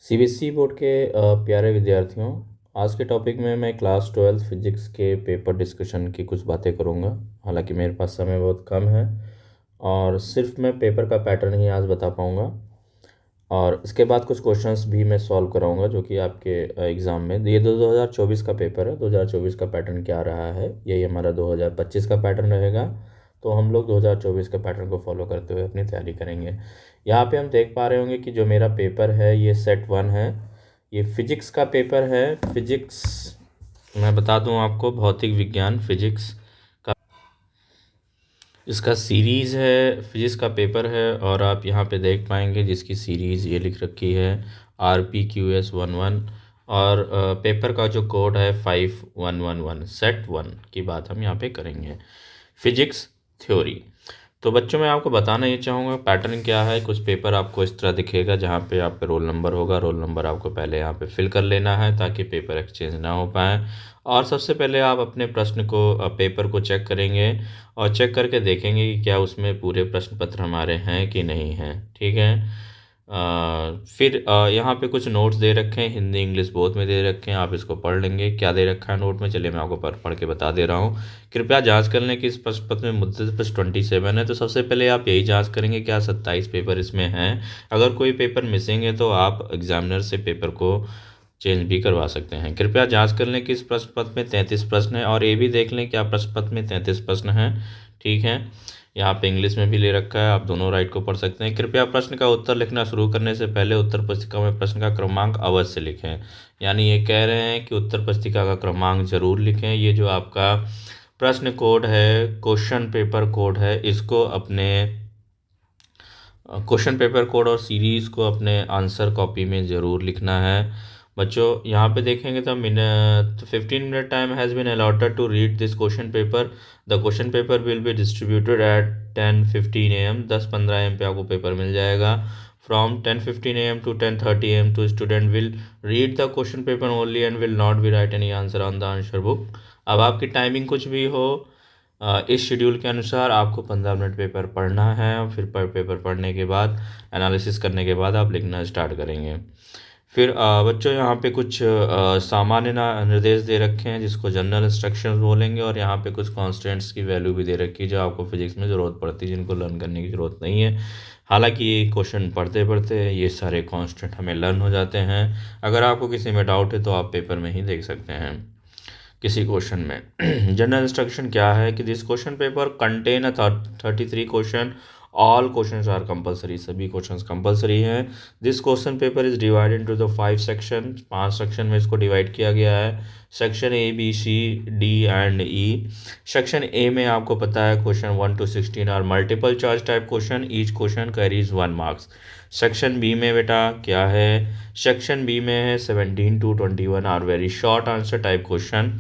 CBSE board के प्यारे विद्यार्थियों, आज के टॉपिक में मैं क्लास 12 फिजिक्स के पेपर डिस्कशन की कुछ बातें करूंगा। हालांकि मेरे पास समय बहुत कम है और सिर्फ मैं पेपर का पैटर्न ही आज बता पाऊंगा और इसके बाद कुछ क्वेश्चंस भी मैं सॉल्व कराऊंगा जो कि आपके एग्ज़ाम में ये 2024 का पेपर है। 2024 का पैटर्न क्या रहा है, यही हमारा 2025 का पैटर्न रहेगा। तो हम लोग 2024 के पैटर्न को फॉलो करते हुए अपनी तैयारी करेंगे। यहाँ पे हम देख पा रहे होंगे कि जो मेरा पेपर है ये सेट 1 है। ये फिजिक्स का पेपर है। फिजिक्स मैं बता दूं आपको, भौतिक विज्ञान फिजिक्स का इसका सीरीज़ है, फिजिक्स का पेपर है। और आप यहाँ पे देख पाएंगे जिसकी सीरीज़ ये लिख रखी है RPQS11। और पेपर का जो कोड है 5111। सेट 1 की बात हम यहाँ पे करेंगे, फिजिक्स थ्योरी। तो बच्चों मैं आपको बताना ये चाहूँगा पैटर्न क्या है। कुछ पेपर आपको इस तरह दिखेगा जहाँ पे आप पे रोल नंबर होगा। रोल नंबर आपको पहले यहाँ पे फिल कर लेना है ताकि पेपर एक्सचेंज ना हो पाए। और सबसे पहले आप अपने प्रश्न को पेपर को चेक करेंगे और चेक करके देखेंगे कि क्या उसमें पूरे प्रश्न पत्र हमारे हैं कि नहीं हैं। ठीक है। फिर यहाँ पे कुछ नोट्स दे रखे हैं, हिंदी इंग्लिश बोथ में दे रखे हैं। आप इसको पढ़ लेंगे क्या दे रखा है नोट में। चलिए मैं आपको पढ़ के बता दे रहा हूँ। कृपया जांच कर लें कि इस प्रश्न पत्र में मुद्दे प्रश्न 27 है। तो सबसे पहले आप यही जांच करेंगे क्या 27 पेपर इसमें हैं। अगर कोई पेपर मिसिंग है तो आप एग्जामिनर से पेपर को चेंज भी करवा सकते हैं। कृपया जांच कर लें कि इस प्रश्न पत्र में 33 प्रश्न है और ये भी देख लें क्या प्रश्न पत्र में 33 प्रश्न हैं। ठीक है। यहाँ पे इंग्लिश में भी ले रखा है, आप दोनों राइट को पढ़ सकते हैं। कृपया प्रश्न का उत्तर लिखना शुरू करने से पहले उत्तर पुस्तिका में प्रश्न का क्रमांक अवश्य लिखें। यानी ये कह रहे हैं कि उत्तर पुस्तिका का क्रमांक जरूर लिखें। ये जो आपका प्रश्न कोड है, क्वेश्चन पेपर कोड है, इसको अपने क्वेश्चन पेपर कोड और सीरीज़ को अपने आंसर कॉपी में ज़रूर लिखना है। बच्चों यहाँ पे देखेंगे तो 15 minute time has been allotted to read this question paper. The question paper will be distributed at 10:15 AM। 10:15 AM पे आपको पेपर मिल जाएगा। From 10:15 AM to 10:30 AM to student will read the question paper only and will not be write any answer on the answer book. अब आपकी timing कुछ भी हो, इस शेड्यूल के अनुसार आपको 15 मिनट पेपर पढ़ना है। फिर पेपर पढ़ने के बाद एनालिसिस करने के बाद आप लिखना स्टार्ट करेंगे। फिर बच्चों यहाँ पे कुछ सामान्य निर्देश दे रखे हैं जिसको जनरल इंस्ट्रक्शंस बोलेंगे। और यहाँ पे कुछ कॉन्स्टेंट्स की वैल्यू भी दे रखी है जो आपको फिजिक्स में ज़रूरत पड़ती है, जिनको लर्न करने की ज़रूरत नहीं है। हालांकि ये क्वेश्चन पढ़ते पढ़ते ये सारे कॉन्स्टेंट हमें लर्न हो जाते हैं। अगर आपको किसी में डाउट है तो आप पेपर में ही देख सकते हैं किसी क्वेश्चन में। जनरल इंस्ट्रक्शन क्या है कि this question paper contain 33 question. All questions are compulsory, सभी क्वेश्चंस कंपलसरी हैं। This question paper is divided into the 5 section. 5 section में इसको डिवाइड किया गया है। Section A, B, C, D and E। Section A में आपको पता है question 1 to 16 are multiple choice type question. Each question carries 1 marks. Section B में बेटा क्या है, सेक्शन बी में है 17 to 21 are very short answer type question.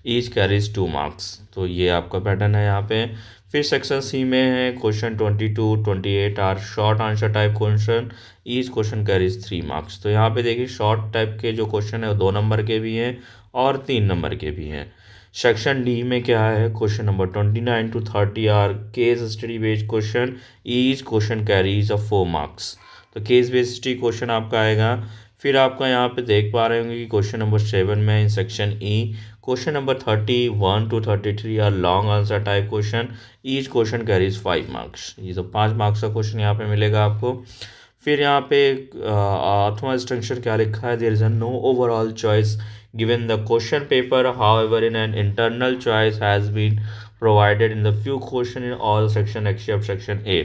Each carries 2 marks. तो ये आपका पैटर्न है यहाँ पे। फिर सेक्शन सी में है question 22-28 are short answer type question. Each question carries 3 marks. तो यहाँ पे देखिए शॉर्ट टाइप के जो क्वेश्चन है वो 2 नंबर के भी हैं और 3 नंबर के भी हैं। सेक्शन डी में क्या है, question number 29 to 30 are case study based question. Each question carries 4 marks. तो केस बेस्ड स्टडी क्वेश्चन आपका आएगा। फिर आपका यहाँ पे देख पा रहे होंगे कि क्वेश्चन नंबर 7 में in section E question number 31 to 33 are long answer type question. Each question carries 5 marks. ये तो 5 मार्क्स का क्वेश्चन यहाँ पे मिलेगा आपको। फिर यहाँ पे आठवां इंस्ट्रक्शन क्या लिखा है, there is a no overall choice given the question paper, however in an internal choice has been provided in the few question in all section except section A.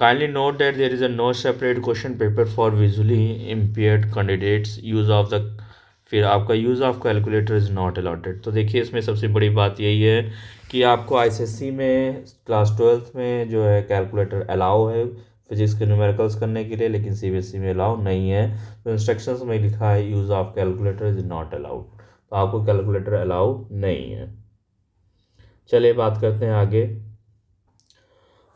Kindly note that there is a no separate question paper for visually impaired candidates. Use of the फिर आपका use of calculator is not allotted. तो देखिए इसमें सबसे बड़ी बात यही है कि आपको आईसीएसई में क्लास 12 में जो है कैलकुलेटर अलाउ है फिजिक्स के न्यूमेरिकल्स करने के लिए, लेकिन सीबीएसई में अलाउ नहीं है। तो इंस्ट्रक्शंस में लिखा है use of calculator is not allowed. तो आपको कैलकुलेटर अलाउ नहीं है। चलिए बात करते हैं आगे।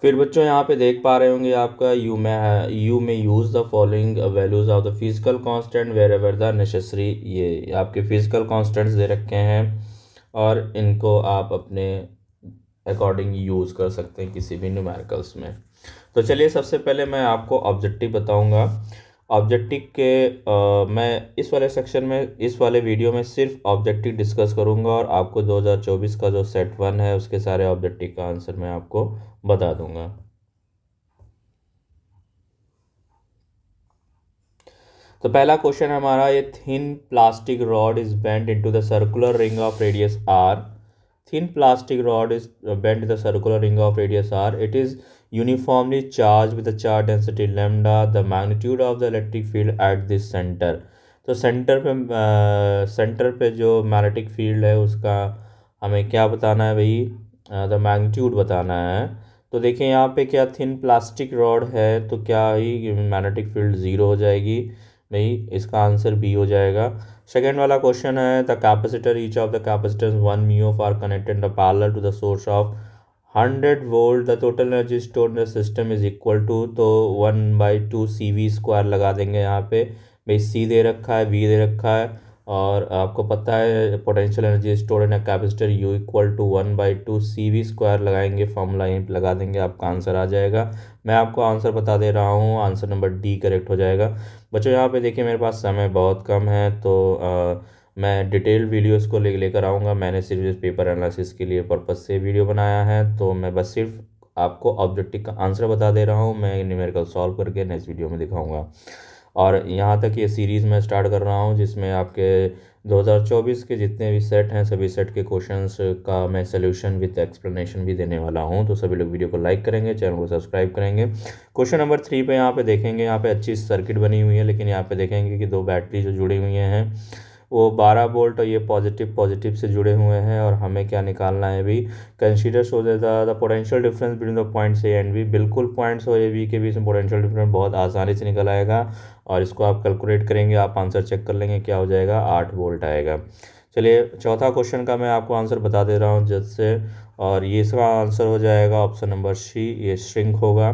फिर बच्चों यहाँ पे देख पा रहे होंगे आपका you may use the following values of the physical constant wherever the necessary. ये आपके फिजिकल कांस्टेंट्स दे रखे हैं और इनको आप अपने अकॉर्डिंग यूज़ कर सकते हैं किसी भी न्यूमेरिकल्स में। तो चलिए सबसे पहले मैं आपको ऑब्जेक्टिव बताऊंगा। ऑब्जेक्टिव के मैं इस वाले सेक्शन में, इस वाले वीडियो में सिर्फ ऑब्जेक्टिव डिस्कस करूंगा और आपको 2024 का जो सेट वन है उसके सारे ऑब्जेक्टिव का आंसर मैं आपको बता दूंगा। तो पहला क्वेश्चन हमारा, ये thin plastic rod is bend into the circular ring of radius R. Thin plastic rod is bend in the circular ring of radius R. It is uniformly charge with the charge density lambda. The magnitude of the electric field at this centre. तो centre पे जो magnetic field है उसका हमें क्या बताना है भाई, द मैग्नीट्यूड बताना है। तो देखिए यहाँ पे क्या थिन प्लास्टिक रॉड है तो क्या ही मैग्नेटिक फील्ड ज़ीरो हो जाएगी भाई, इसका आंसर बी हो जाएगा। सेकेंड वाला क्वेश्चन है, the capacitor each of the capacitance 1 μ are connected the parallel to the source of 100 volt. The total energy store in the system is equal to, तो 1/2 CV² लगा देंगे यहाँ पे भाई। सी दे रखा है, वी दे रखा है, और आपको पता है potential energy store in a capacitor U equal to 1/2 CV² लगाएंगे, फॉर्मूला यहीं पे लगा देंगे, आपका आंसर आ जाएगा। मैं आपको आंसर बता दे रहा हूँ, आंसर नंबर डी करेक्ट हो जाएगा। बच्चों यहाँ पे देखिए मेरे पास समय बहुत कम है, तो मैं डिटेल वीडियोस को लेकर आऊँगा। मैंने सिर्फ इस पेपर एनालिसिस के लिए पर्पज़ से वीडियो बनाया है, तो मैं बस सिर्फ आपको ऑब्जेक्टिव का आंसर बता दे रहा हूँ। मैं न्यूमेरिकल सॉल्व करके नेक्स्ट वीडियो में दिखाऊंगा। और यहाँ तक ये सीरीज़ मैं स्टार्ट कर रहा हूँ जिसमें आपके 2024 के जितने भी सेट हैं सभी सेट के क्वेश्चंस का मैं सोल्यूशन विद एक्सप्लेनेशन भी देने वाला हूँ। तो सभी लोग वीडियो को लाइक करेंगे, चैनल को सब्सक्राइब करेंगे। क्वेश्चन नंबर 3 पे यहाँ पे देखेंगे, यहाँ पे अच्छी सर्किट बनी हुई है, लेकिन यहाँ पे देखेंगे कि दो बैटरी जो जुड़ी हुई हैं वो 12 वोल्ट और ये पॉजिटिव पॉजिटिव से जुड़े हुए हैं। और हमें क्या निकालना है भी, consider so the potential difference between the points A and B. बिल्कुल पॉइंट्स और ए बी के बीच में पोटेंशियल डिफरेंस बहुत आसानी से निकल आएगा, और इसको आप कैलकुलेट करेंगे, आप आंसर चेक कर लेंगे क्या हो जाएगा, 8 वोल्ट आएगा। चलिए चौथा क्वेश्चन का मैं आपको आंसर बता दे रहा हूँ जल्द से, और ये इसका आंसर हो जाएगा ऑप्शन नंबर सी, ये श्रिंक होगा।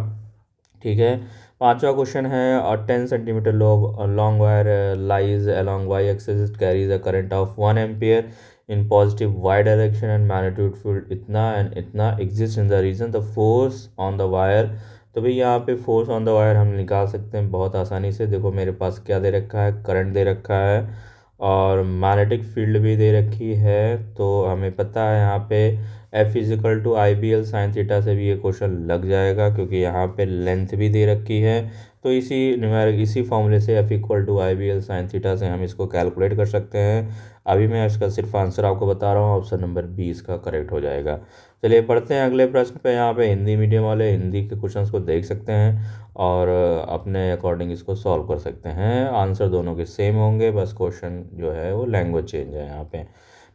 ठीक है। पांचवा क्वेश्चन है, और 10 centimetre long wire lies along y axis, carries a current of 1 ampere in positive y direction and magnitude field इतना एंड इतना exist in the region, the force on the wire. तो भाई यहाँ पे फोर्स ऑन द वायर हम निकाल सकते हैं बहुत आसानी से। देखो मेरे पास क्या दे रखा है, करंट दे रखा है और मैग्नेटिक फील्ड भी दे रखी है। तो हमें पता है यहाँ पे F=IBL साइन थीटा से भी ये क्वेश्चन लग जाएगा, क्योंकि यहाँ पे लेंथ भी दे रखी है। तो इसी फॉर्मूले से F=IBL साइन थीटा से हम इसको कैलकुलेट कर सकते हैं। अभी मैं इसका सिर्फ आंसर आपको बता रहा हूँ, ऑप्शन नंबर बी इसका करेक्ट हो जाएगा। चलिए पढ़ते हैं अगले प्रश्न पे। यहाँ पे हिंदी मीडियम वाले हिंदी के क्वेश्चंस को देख सकते हैं और अपने अकॉर्डिंग इसको सॉल्व कर सकते हैं। आंसर दोनों के सेम होंगे, बस क्वेश्चन जो है वो लैंग्वेज चेंज है यहाँ पे।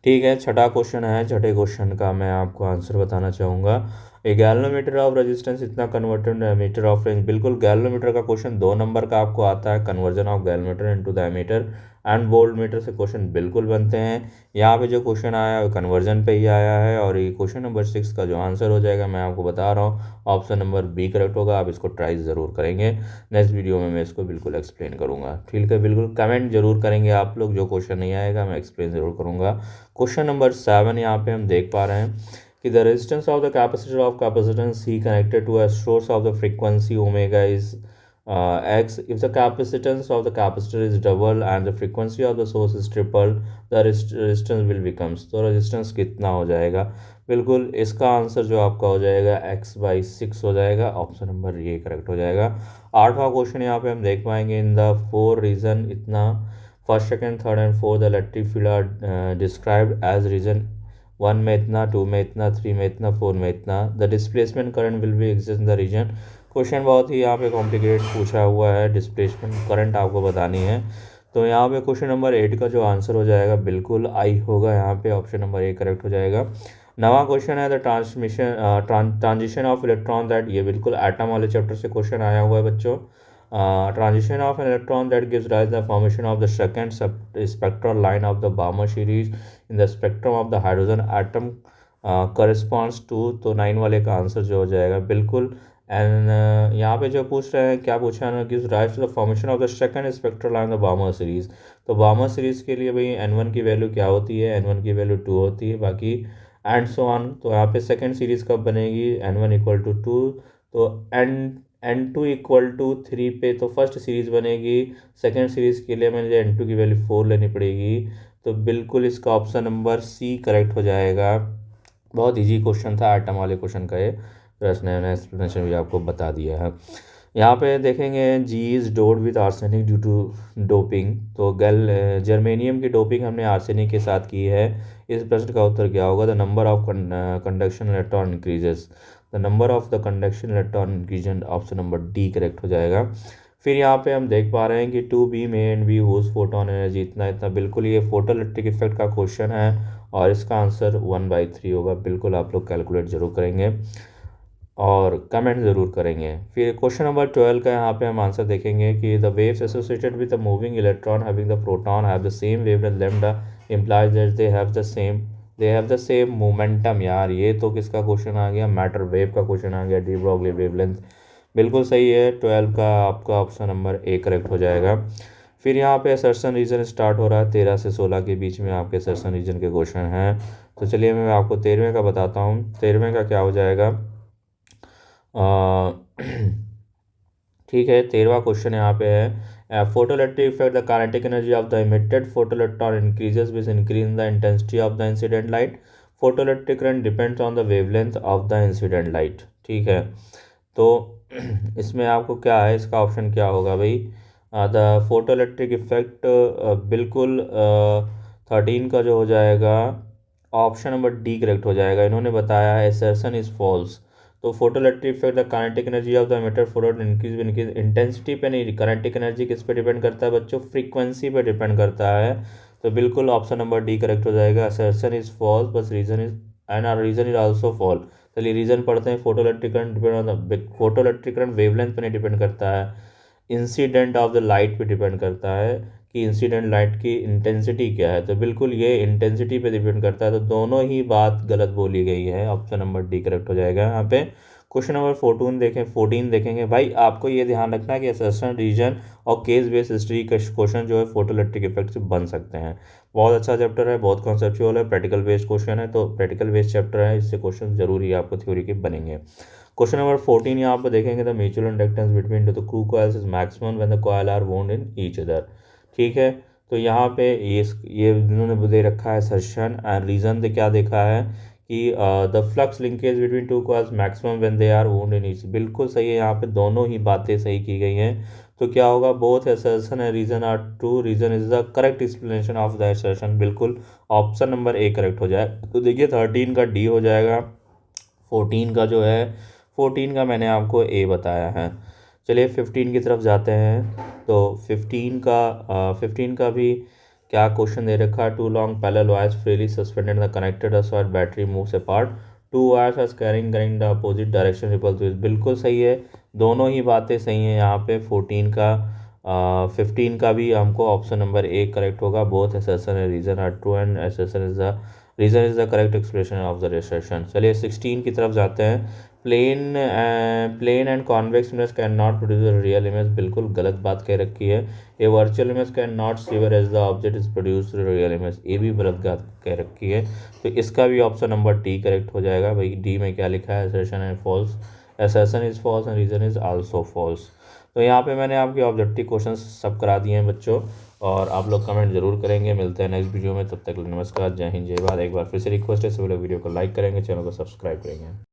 ठीक है, छठा क्वेश्चन है। छठे क्वेश्चन का मैं आपको आंसर बताना चाहूँगा। ए गैल्वेनोमीटर ऑफ रेजिस्टेंस इतना कन्वर्टेड मीटर ऑफ रेंज। बिल्कुल गैल्वेनोमीटर का क्वेश्चन 2 नंबर का आपको आता है, conversion of galvanometer into diameter and volt meter से क्वेश्चन बिल्कुल बनते हैं। यहाँ पे जो क्वेश्चन आया है वो कन्वर्जन पे ही आया है, और ये क्वेश्चन नंबर 6 का जो आंसर हो जाएगा मैं आपको बता रहा हूँ, ऑप्शन नंबर बी करेक्ट होगा। आप इसको ट्राई ज़रूर करेंगे, नेक्स्ट वीडियो में मैं इसको बिल्कुल एक्सप्लेन करूँगा। ठीक है, बिल्कुल कमेंट जरूर करेंगे आप लोग, जो क्वेश्चन नहीं आएगा मैं एक्सप्लेन ज़रूर करूँगा। क्वेश्चन नंबर 7 यहाँ पे हम देख पा रहे हैं कि the resistance of the capacitor of capacitance C connected to a source of the frequency omega is x. If the capacitance of the capacitor is double and the frequency of the source is triple, the resistance will becomes। तो resistance कितना हो जाएगा, बिल्कुल इसका answer जो आपका हो जाएगा x/6 हो जाएगा, ऑप्शन नंबर ये करेक्ट हो जाएगा। आठवां क्वेश्चन यहाँ पे हम देख पाएंगे, इन द 4 रीजन इतना, first second third and fourth the electric field are described as region 1 में इतना, 2 में इतना, 3 में इतना, 4 में इतना। The displacement current will be exist in the region. Question बहुत ही यहाँ पे कॉम्प्लिकेटेड पूछा हुआ है, डिस्प्लेसमेंट करंट आपको बतानी है। तो यहाँ पे क्वेश्चन नंबर 8 का जो आंसर हो जाएगा बिल्कुल आई होगा, यहाँ पे ऑप्शन नंबर ए करेक्ट हो जाएगा। नवा क्वेश्चन है, the transition of electron that, ये बिल्कुल एटम वाले चैप्टर से क्वेश्चन आया हुआ है बच्चों। Transition of an electron that gives rise the formation of the second spectral line of the Balmer series in the spectrum of the hydrogen atom corresponds to. तो 9 वाले का आंसर जो हो जाएगा बिल्कुल। एंड यहाँ पे जो पूछ रहे हैं, क्या पूछा है, gives rise to the formation of the second spectral line of Balmer series. तो बार्मर सीरीज के लिए भाई N1 की वैल्यू क्या होती है, N1 की वैल्यू 2 होती है, बाकी एंड सो ऑन। तो यहाँ पे सेकंड सीरीज कब बनेगी, N1 = 2, तो n2 इक्वल टू 3 पे तो फर्स्ट सीरीज़ बनेगी, सेकेंड सीरीज़ के लिए मुझे n2 की वैल्यू 4 लेनी पड़ेगी। तो बिल्कुल इसका ऑप्शन नंबर सी करेक्ट हो जाएगा। बहुत इजी क्वेश्चन था आइटम वाले क्वेश्चन का ये, प्रश्न मैंने एक्सप्लेनेशन भी आपको बता दिया है। यहाँ पे देखेंगे जी इज़ डोड with arsenic due to doping, तो जर्मेनियम की डोपिंग हमने आर्सेनिक के साथ की है। इस प्रश्न का उत्तर क्या होगा? The number of conduction electron increases, the number of the conduction electron increasing, option number D correct हो जाएगा। फिर यहाँ पे हम देख पा रहे हैं कि two B may and B whose photon energy इतना इतना, बिल्कुल ये फोटोइलेक्ट्रिक इफेक्ट का क्वेश्चन है और इसका आंसर 1/3 होगा। बिल्कुल आप लोग कैलकुलेट जरूर करेंगे और कमेंट ज़रूर करेंगे। फिर क्वेश्चन नंबर 12 का यहाँ पे हम आंसर देखेंगे कि the waves associated with the moving electron having the proton have the same wavelength lambda implies that they have the same momentum. यार ये तो किसका क्वेश्चन आ गया? मैटर वेव का क्वेश्चन आ गया, डी ब्रॉगली वेवलेंथ। बिल्कुल सही है, 12 का आपका ऑप्शन नंबर ए करेक्ट हो जाएगा। फिर यहाँ पे असर्शन रीजन स्टार्ट हो रहा है, 13 से 16 के बीच में आपके असर्शन रीजन के क्वेश्चन हैं। तो चलिए मैं आपको 13वें का बताता हूँ। 13वें का क्या हो जाएगा? ठीक है, 13वां क्वेश्चन यहाँ पे है photoelectric effect, the kinetic energy of the emitted photoelectron increases with increase in the intensity of the incident light, photoelectric current depends on the wavelength of the incident light. ठीक है, तो इसमें आपको क्या है, इसका ऑप्शन क्या होगा भाई? द फोटोइलेक्ट्रिक इफेक्ट बिल्कुल 13 का जो हो जाएगा ऑप्शन नंबर डी करेक्ट हो जाएगा। इन्होंने बताया है असर्शन इज फॉल्स। तो photoelectric effect the kinetic energy of the emitter photon increase intensity पे नहीं, काइनेटिक एनर्जी किस पे डिपेंड करता है बच्चों? फ्रीक्वेंसी पे डिपेंड करता है। तो बिल्कुल ऑप्शन नंबर डी करेक्ट हो जाएगा। असर्शन इज फॉल्स बस reason is and R reason is also false. चलिए रीजन पढ़ते हैं। Photoelectric current depend on the photoelectric current wavelength पे नहीं डिपेंड करता है, इंसिडेंट ऑफ द लाइट पे डिपेंड करता है कि इंसिडेंट लाइट की इंटेंसिटी क्या है। तो बिल्कुल ये इंटेंसिटी पे डिपेंड करता है, तो दोनों ही बात गलत बोली गई है। ऑप्शन नंबर डी करेक्ट हो जाएगा यहाँ पे। क्वेश्चन नंबर 14 देखेंगे भाई। आपको ये ध्यान रखना है कि असर्शन रीजन और केस बेस्ड हिस्ट्री का क्वेश्चन जो है फोटोइलेक्ट्रिक इफेक्ट से बन सकते हैं। बहुत अच्छा चैप्टर है, बहुत कॉन्सेप्चुअल है, प्रैक्टिकल बेस्ड क्वेश्चन है, तो प्रैक्टिकल बेस्ड चैप्टर है, इससे क्वेश्चन जरूर ही आपको थ्योरी के बनेंगे। क्वेश्चन नंबर 14 यहाँ पर देखेंगे, the mutual inductance between the two coils is maximum when the coil are wound in each other. ठीक है, तो यहाँ पे ये इन्होंने दे रखा है असर्शन एंड रीजन से क्या देखा है कि the flux linkage between two coils maximum when they are wound in each. बिल्कुल सही है, यहाँ पे दोनों ही बातें सही की गई हैं। तो क्या होगा? Both assertion and reason are true, reason is the correct explanation of the assertion. बिल्कुल ऑप्शन नंबर ए करेक्ट हो जाए। तो देखिए 13 का डी हो जाएगा, 14 का जो है 14 का मैंने आपको ए बताया है। चलिए 15 की तरफ जाते हैं। तो 15 का भी क्या क्वेश्चन दे रखा है? Two long parallel wires freely suspended the connected so that battery moves apart, two wires are carrying the opposite direction repel to. बिल्कुल सही है, दोनों ही बातें सही हैं यहाँ पे। 15 का भी हमको ऑप्शन नंबर ए करेक्ट होगा। Both assertion and reason are true and assertion is the reason is the correct expression of the assertion. चलिए 16 की तरफ जाते हैं। Plane and convex image can not produce real image. बिल्कुल गलत बात कह रखी है। A virtual image can not serve as the object is produce real image. ये भी गलत बात कह रखी है। तो इसका भी ऑप्शन नंबर डी करेक्ट हो जाएगा। भाई डी में क्या लिखा है? Assertion and false, assertion is false and reason is also false. तो यहाँ पे मैंने आपके ऑब्जेक्टिव क्वेश्चन सब करा दिए हैं बच्चों, और आप लोग कमेंट जरूर करेंगे। मिलते हैं नेक्स्ट वीडियो में, तब तक नमस्कार, जय हिंद, जय भारत। एक बार फिर से रिक्वेस्ट है सभी लोग वीडियो को लाइक करेंगे, चैनल को सब्सक्राइब करेंगे।